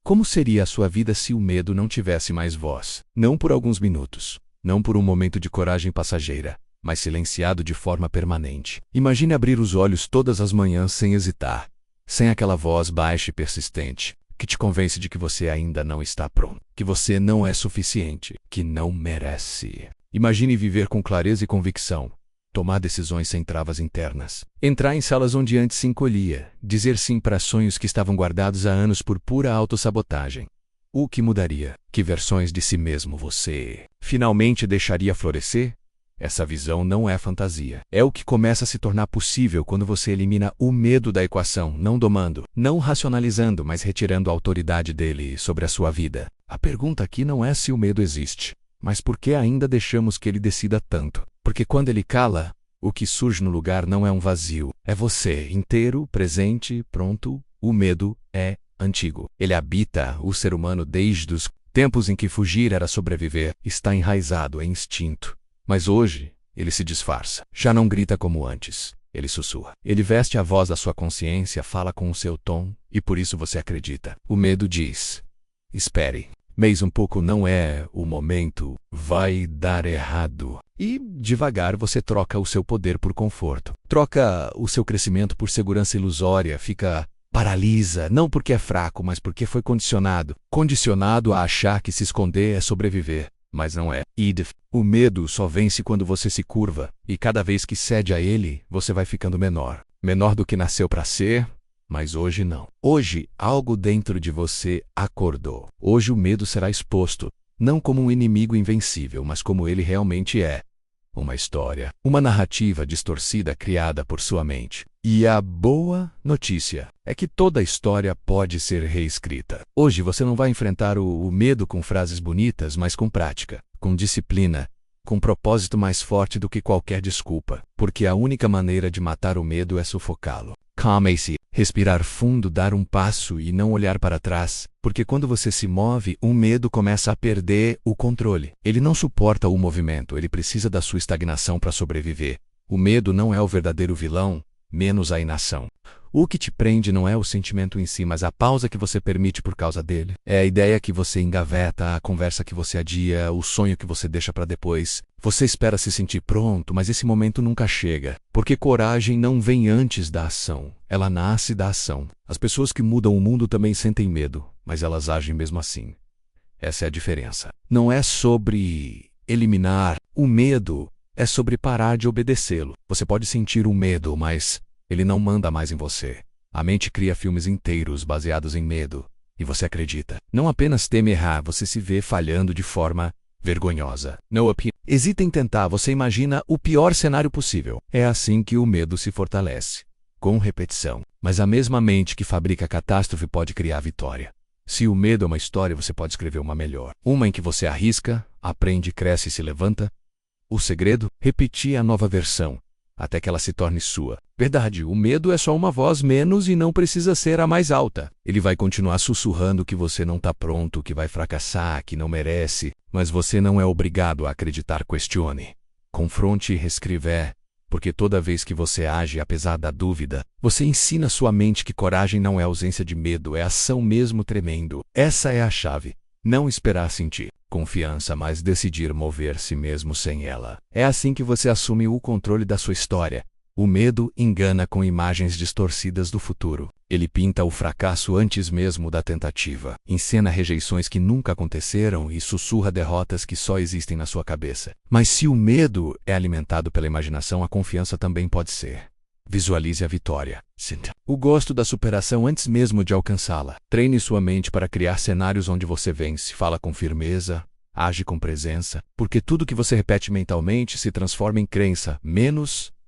Como seria a sua vida se o medo não tivesse mais voz? Não por alguns minutos, não por um momento de coragem passageira, mas silenciado de forma permanente. Imagine abrir os olhos todas as manhãs sem hesitar, sem aquela voz baixa e persistente, que te convence de que você ainda não está pronto, que você não é suficiente, que não merece. Imagine viver com clareza e convicção, tomar decisões sem travas internas, entrar em salas onde antes se encolhia, dizer sim para sonhos que estavam guardados há anos por pura autossabotagem. O que mudaria? Que versões de si mesmo você finalmente deixaria florescer? Essa visão não é fantasia. É o que começa a se tornar possível quando você elimina o medo da equação, não domando, não racionalizando, mas retirando a autoridade dele sobre a sua vida. A pergunta aqui não é se o medo existe, mas por que ainda deixamos que ele decida tanto? Porque quando ele cala, o que surge no lugar não é um vazio, é você, inteiro, presente, pronto. O medo é antigo. Ele habita o ser humano desde os tempos em que fugir era sobreviver, está enraizado, é instinto. Mas hoje, ele se disfarça. Já não grita como antes. Ele sussurra. Ele veste a voz da sua consciência, fala com o seu tom, e por isso você acredita. O medo diz: espere. Mas um pouco não é o momento, vai dar errado. E, devagar, você troca o seu poder por conforto. Troca o seu crescimento por segurança ilusória, paralisa, não porque é fraco, mas porque foi condicionado. Condicionado a achar que se esconder é sobreviver. Mas não é. O medo só vence quando você se curva, e cada vez que cede a ele, você vai ficando menor. Menor do que nasceu para ser, mas hoje não. Hoje, algo dentro de você acordou. Hoje o medo será exposto, não como um inimigo invencível, mas como ele realmente é. Uma história, uma narrativa distorcida criada por sua mente. E a boa notícia é que toda história pode ser reescrita. Hoje você não vai enfrentar o medo com frases bonitas, mas com prática, com disciplina, com propósito mais forte do que qualquer desculpa. Porque a única maneira de matar o medo é sufocá-lo. Calme-se, respirar fundo, dar um passo e não olhar para trás, porque quando você se move, o medo começa a perder o controle. Ele não suporta o movimento, ele precisa da sua estagnação para sobreviver. O medo não é o verdadeiro vilão, menos a inação. O que te prende não é o sentimento em si, mas a pausa que você permite por causa dele. É a ideia que você engaveta, a conversa que você adia, o sonho que você deixa para depois. Você espera se sentir pronto, mas esse momento nunca chega. Porque coragem não vem antes da ação, ela nasce da ação. As pessoas que mudam o mundo também sentem medo, mas elas agem mesmo assim. Essa é a diferença. Não é sobre eliminar o medo, é sobre parar de obedecê-lo. Você pode sentir o medo, mas ele não manda mais em você. A mente cria filmes inteiros baseados em medo, e você acredita. Não apenas teme errar, você se vê falhando de forma vergonhosa. Hesita em tentar, você imagina o pior cenário possível. É assim que o medo se fortalece, com repetição. Mas a mesma mente que fabrica a catástrofe pode criar a vitória. Se o medo é uma história, você pode escrever uma melhor. Uma em que você arrisca, aprende, cresce e se levanta. O segredo? Repetir a nova versão, até que ela se torne sua. Verdade, o medo é só uma voz menos e não precisa ser a mais alta. Ele vai continuar sussurrando que você não está pronto, que vai fracassar, que não merece, mas você não é obrigado a acreditar. Questione, confronte e reescreva, porque toda vez que você age apesar da dúvida, você ensina sua mente que coragem não é ausência de medo, é ação mesmo tremendo. Essa é a chave. Não esperar sentir confiança, mas decidir mover-se mesmo sem ela. É assim que você assume o controle da sua história. O medo engana com imagens distorcidas do futuro. Ele pinta o fracasso antes mesmo da tentativa. Encena rejeições que nunca aconteceram e sussurra derrotas que só existem na sua cabeça. Mas se o medo é alimentado pela imaginação, a confiança também pode ser. Visualize a vitória. Sinta o gosto da superação antes mesmo de alcançá-la. Treine sua mente para criar cenários onde você vence, fala com firmeza, age com presença, porque tudo que você repete mentalmente se transforma em crença,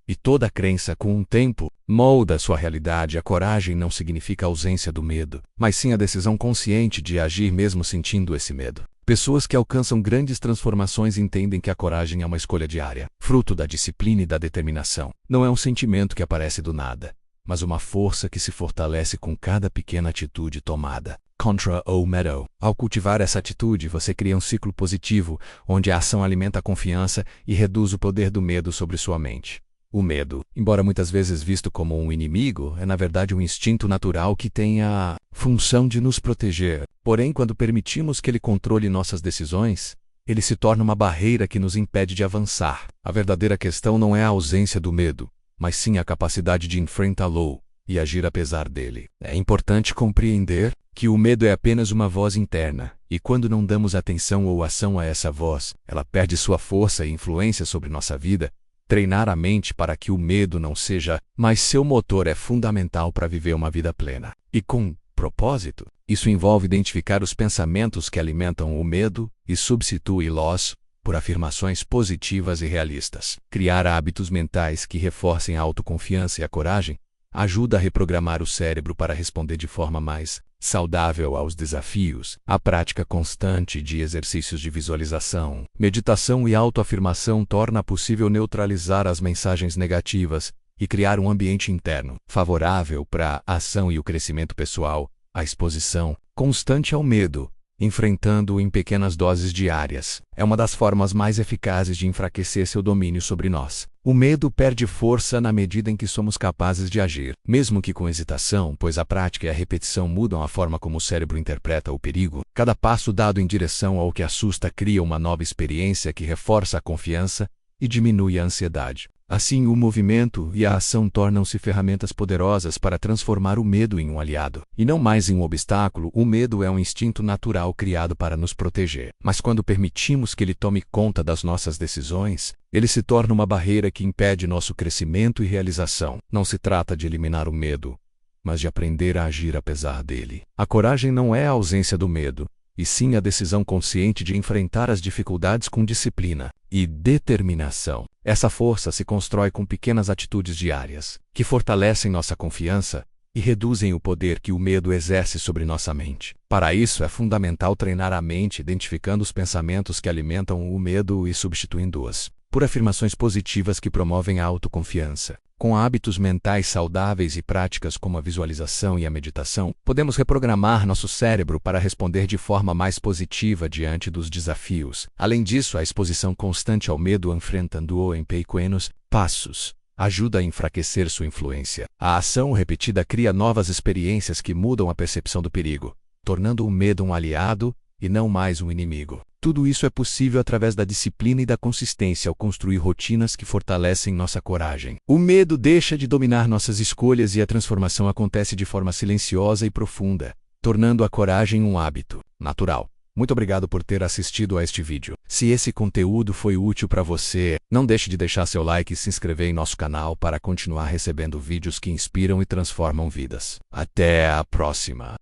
e toda crença, com um tempo, molda sua realidade. A coragem não significa a ausência do medo, mas sim a decisão consciente de agir mesmo sentindo esse medo. Pessoas que alcançam grandes transformações entendem que a coragem é uma escolha diária, fruto da disciplina e da determinação. Não é um sentimento que aparece do nada, mas uma força que se fortalece com cada pequena atitude tomada. Contra o medo. Ao cultivar essa atitude, você cria um ciclo positivo, onde a ação alimenta a confiança e reduz o poder do medo sobre sua mente. O medo, embora muitas vezes visto como um inimigo, é na verdade um instinto natural que tem a função de nos proteger. Porém, quando permitimos que ele controle nossas decisões, ele se torna uma barreira que nos impede de avançar. A verdadeira questão não é a ausência do medo, mas sim a capacidade de enfrentá-lo e agir apesar dele. É importante compreender que o medo é apenas uma voz interna, e quando não damos atenção ou ação a essa voz, ela perde sua força e influência sobre nossa vida. Treinar a mente para que o medo não seja mais seu motor é fundamental para viver uma vida plena e com propósito. Isso envolve identificar os pensamentos que alimentam o medo e substituí-los por afirmações positivas e realistas. Criar hábitos mentais que reforcem a autoconfiança e a coragem ajuda a reprogramar o cérebro para responder de forma mais saudável aos desafios. A prática constante de exercícios de visualização, meditação e autoafirmação torna possível neutralizar as mensagens negativas e criar um ambiente interno favorável para a ação e o crescimento pessoal. A exposição constante ao medo, enfrentando-o em pequenas doses diárias, é uma das formas mais eficazes de enfraquecer seu domínio sobre nós. O medo perde força na medida em que somos capazes de agir, mesmo que com hesitação, pois a prática e a repetição mudam a forma como o cérebro interpreta o perigo. Cada passo dado em direção ao que assusta cria uma nova experiência que reforça a confiança e diminui a ansiedade. Assim, o movimento e a ação tornam-se ferramentas poderosas para transformar o medo em um aliado, e não mais em um obstáculo. O medo é um instinto natural criado para nos proteger. Mas quando permitimos que ele tome conta das nossas decisões, ele se torna uma barreira que impede nosso crescimento e realização. Não se trata de eliminar o medo, mas de aprender a agir apesar dele. A coragem não é a ausência do medo, e sim a decisão consciente de enfrentar as dificuldades com disciplina e determinação. Essa força se constrói com pequenas atitudes diárias, que fortalecem nossa confiança e reduzem o poder que o medo exerce sobre nossa mente. Para isso, é fundamental treinar a mente identificando os pensamentos que alimentam o medo e substituindo-os por afirmações positivas que promovem a autoconfiança. Com hábitos mentais saudáveis e práticas como a visualização e a meditação, podemos reprogramar nosso cérebro para responder de forma mais positiva diante dos desafios. Além disso, a exposição constante ao medo, enfrentando-o em pequenos passos, ajuda a enfraquecer sua influência. A ação repetida cria novas experiências que mudam a percepção do perigo, tornando o medo um aliado e não mais um inimigo. Tudo isso é possível através da disciplina e da consistência ao construir rotinas que fortalecem nossa coragem. O medo deixa de dominar nossas escolhas e a transformação acontece de forma silenciosa e profunda, tornando a coragem um hábito natural. Muito obrigado por ter assistido a este vídeo. Se esse conteúdo foi útil para você, não deixe de deixar seu like e se inscrever em nosso canal para continuar recebendo vídeos que inspiram e transformam vidas. Até a próxima!